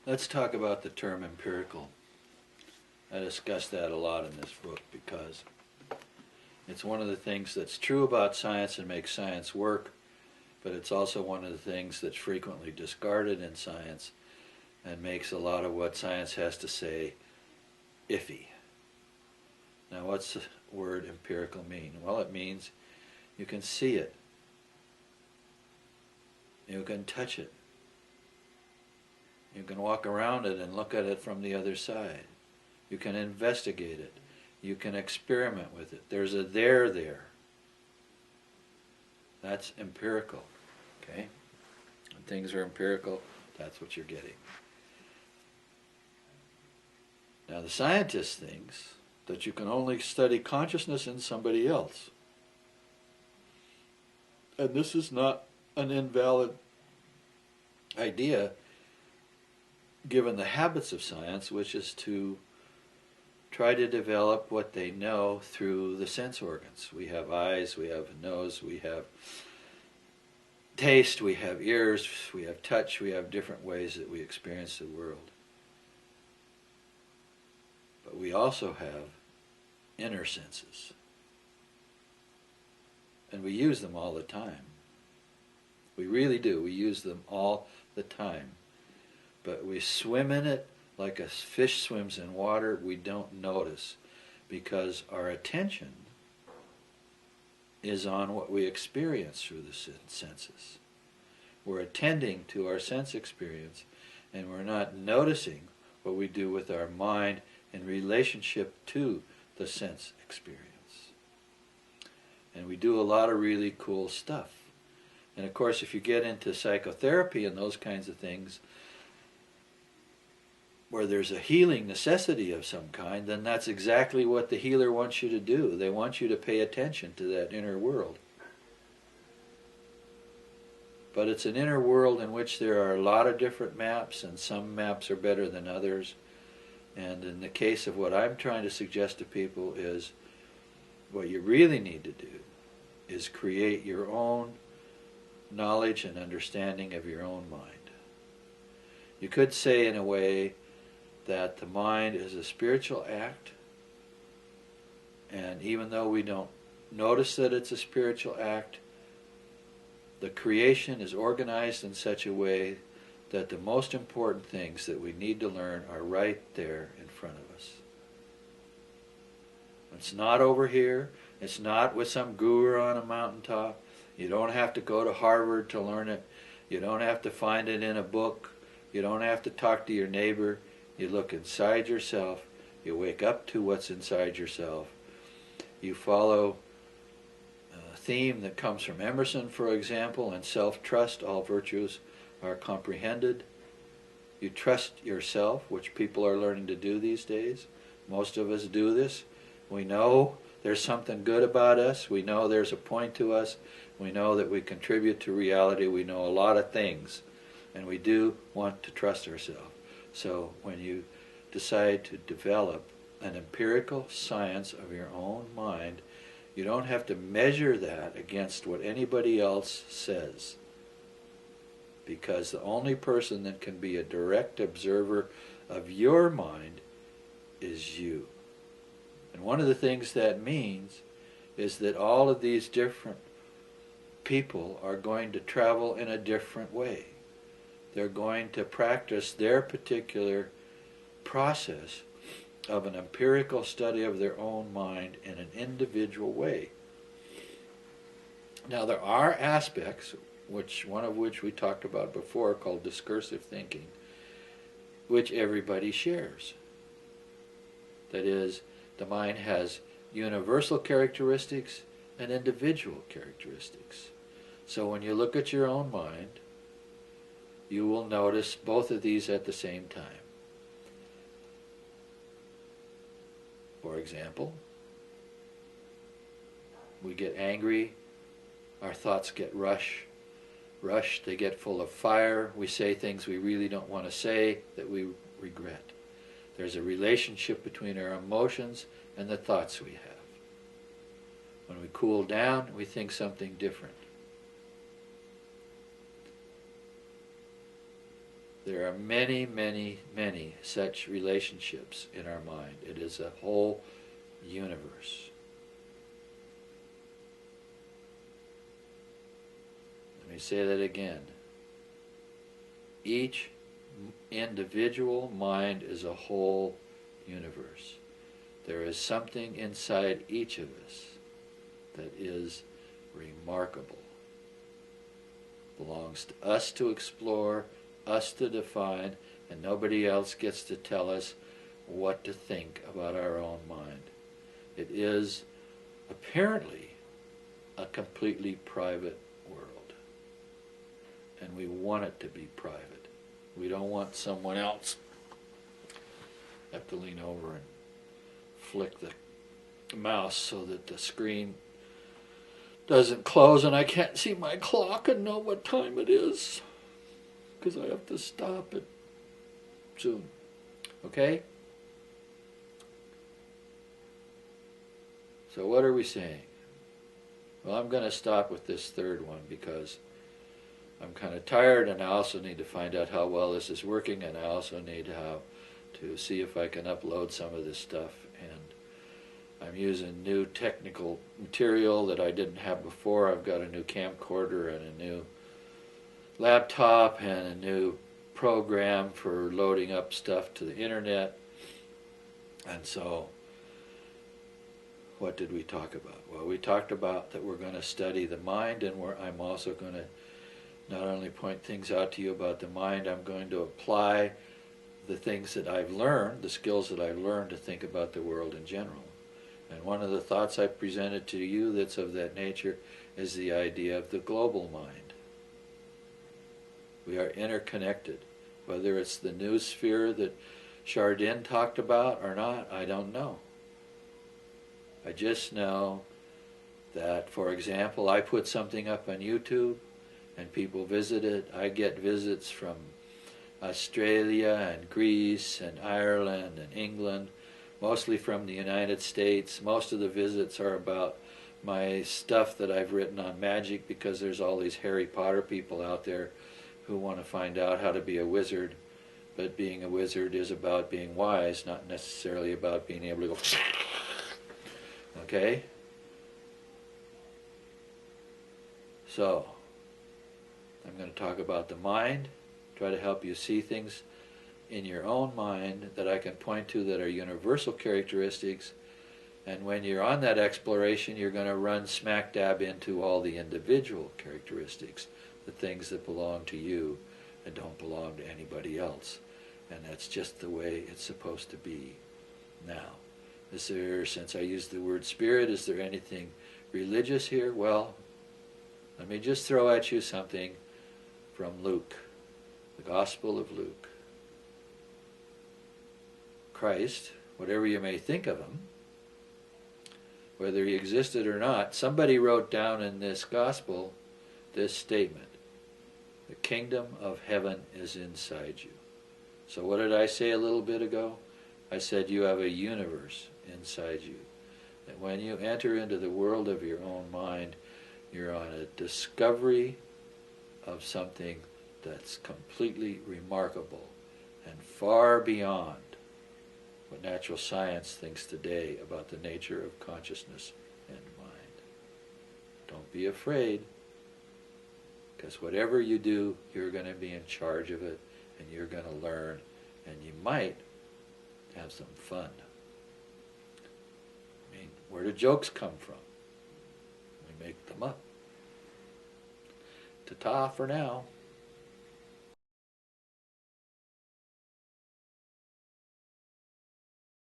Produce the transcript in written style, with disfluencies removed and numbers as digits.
Let's talk about the term empirical. I discuss that a lot in this book because it's one of the things that's true about science and makes science work, but it's also one of the things that's frequently discarded in science and makes a lot of what science has to say iffy. Now, what's the word empirical mean? Well, it means you can see it. You can touch it. You can walk around it and look at it from the other side. You can investigate it. You can experiment with it. There's a there. That's empirical. Okay? When things are empirical, that's what you're getting. Now the scientist thinks that you can only study consciousness in somebody else. And this is not an invalid idea given the habits of science, which is to try to develop what they know through the sense organs. We have eyes, we have a nose, we have taste, we have ears, we have touch, we have different ways that we experience the world. But we also have inner senses. And we use them all the time. We really do. We use them all the time. But we swim in it like a fish swims in water. We don't notice because our attention is on what we experience through the senses. We're attending to our sense experience and we're not noticing what we do with our mind in relationship to the sense experience. And we do a lot of really cool stuff. And of course, if you get into psychotherapy and those kinds of things, where there's a healing necessity of some kind, then that's exactly what the healer wants you to do. They want you to pay attention to that inner world. But it's an inner world in which there are a lot of different maps, and some maps are better than others. And in the case of what I'm trying to suggest to people is what you really need to do is create your own knowledge and understanding of your own mind. You could say in a way that the mind is a spiritual act, and even though we don't notice that it's a spiritual act, the creation is organized in such a way that the most important things that we need to learn are right there in front of us. It's not over here. It's not with some guru on a mountaintop. You don't have to go to Harvard to learn it. You don't have to find it in a book. You don't have to talk to your neighbor. You look inside yourself. You wake up to what's inside yourself. You follow a theme that comes from Emerson, for example, and self-trust. All virtues are comprehended. You trust yourself, which people are learning to do these days. Most of us do this. We know there's something good about us. We know there's a point to us. We know that we contribute to reality. We know a lot of things. And we do want to trust ourselves. So when you decide to develop an empirical science of your own mind, you don't have to measure that against what anybody else says. Because the only person that can be a direct observer of your mind is you. And one of the things that means is that all of these different people are going to travel in a different way. They're going to practice their particular process of an empirical study of their own mind in an individual way. Now there are aspects, one of which we talked about before, called discursive thinking, which everybody shares. That is, the mind has universal characteristics and individual characteristics. So when you look at your own mind, you will notice both of these at the same time. For example, we get angry, our thoughts get rushed, they get full of fire, we say things we really don't want to say that we regret. There's a relationship between our emotions and the thoughts we have. When we cool down, we think something different. There are many, many, many such relationships in our mind. It is a whole universe. Let me say that again. Each individual mind is a whole universe. There is something inside each of us that is remarkable. Belongs to us to explore, us to define, and nobody else gets to tell us what to think about our own mind. It is apparently a completely private world. And we want it to be private. We don't want someone else. I have to lean over and flick the mouse so that the screen doesn't close and I can't see my clock and know what time it is, because I have to stop it soon. Okay? So what are we saying? Well, I'm going to stop with this third one because I'm kind of tired, and I also need to find out how well this is working, and I also need to see if I can upload some of this stuff. And I'm using new technical material that I didn't have before. I've got a new camcorder and a new laptop and a new program for loading up stuff to the internet. And so, what did we talk about? Well, we talked about that we're going to study the mind, and I'm also going to not only point things out to you about the mind, I'm going to apply the things that I've learned, the skills that I've learned to think about the world in general. And one of the thoughts I presented to you that's of that nature is the idea of the global mind. We are interconnected. Whether it's the new sphere that Chardin talked about or not, I don't know. I just know that, for example, I put something up on YouTube and people visit it. I get visits from Australia and Greece and Ireland and England, mostly from the United States. Most of the visits are about my stuff that I've written on magic, because there's all these Harry Potter people out there who want to find out how to be a wizard. But being a wizard is about being wise, not necessarily about being able to go... Okay? So, I'm going to talk about the mind, try to help you see things in your own mind that I can point to that are universal characteristics, and when you're on that exploration, you're going to run smack dab into all the individual characteristics, the things that belong to you and don't belong to anybody else. And that's just the way it's supposed to be. Now, since I used the word spirit, is there anything religious here? Well, let me just throw at you something from Luke, the Gospel of Luke. Christ, whatever you may think of him, whether he existed or not, somebody wrote down in this Gospel this statement: the kingdom of heaven is inside you. So what did I say a little bit ago? I said you have a universe inside you. That when you enter into the world of your own mind, you're on a discovery of something that's completely remarkable and far beyond what natural science thinks today about the nature of consciousness and mind. Don't be afraid, because whatever you do, you're going to be in charge of it, and you're going to learn, and you might have some fun. I mean, where do jokes come from? We make them up. Ta-ta for now.